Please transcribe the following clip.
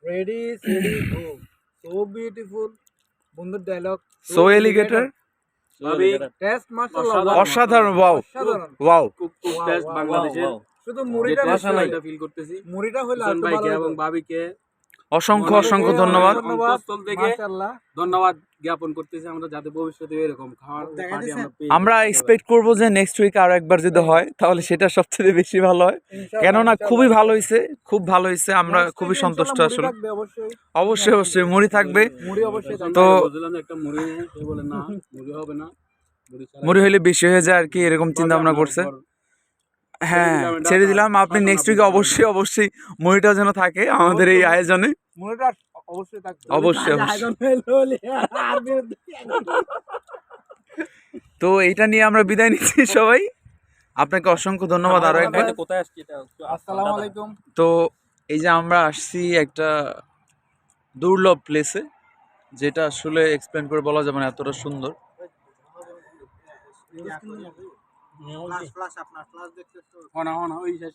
Ready steady go. So beautiful. বন্ধুর dialogue so এলিগেটর। ভাবি টেস্ট মাশাআল্লাহ অসাধারণ। ওয়াও অসাধারণ। ওয়াও। খুব টেস্ট বাংলাদেশের শুধু মুড়িটা যে বেশি টেস্ট ফিল করতেছি মুড়িটা হলো হোসেন একটু ভাইকে ভালো এবং হতো। ভাবিকে অসংখ্য মনে অসংখ্য থেকে ধন্যবাদ। অন্তঃস্থল থেকে মাশাআল্লাহ। ধন্যবাদ জ্ঞাপন করতেছি আমরা যাতে ভবিষ্যতে এরকম খাওয়ার পার্টি আমরা পেয়ে আমরা এক্সপেক্ট করব যে নেক্সট উইক আরো একবার যদি হয় তাহলে সেটা সবচেয়ে বেশি ভালো হয়, কেননা খুবই ভালো হয়েছে, খুব ভালো হয়েছে। আমরা খুবই সন্তুষ্ট আসলে। অবশ্যই অবশ্যই মুড়ি থাকবে। মুড়ি অবশ্যই থাকবে। তো বলছিলাম যে একটা মুড়ি নেই, সে বলে না মুড়ি হবে না, মুড়ি হইলে বেশি হয়ে যায় আর কি, এরকম চিন্তা ভাবনা করছে। হ্যাঁ ছেড়ে দিলাম। আপনি নেক্সট উইকে অবশ্যই অবশ্যই মুড়িটা যেন থাকে আমাদের এই আয়োজনে। মুড়িটা অবশ্যই থাকবে। অবশ্যই অবশ্যই। তো এইটা নিয়ে আমরা বিদায় নিচ্ছি সবাই। আপনাকে অসংখ্য ধন্যবাদ আরো একবার। কোথায় আসছি এটা আসসালামু আলাইকুম। তো এই যে আমরা আসছি একটা দুর্লভ প্লেসে, যেটা আসলে এক্সপ্লেন করে বলা যাবে না, এতটা সুন্দর। হনা হনা ওই শেষ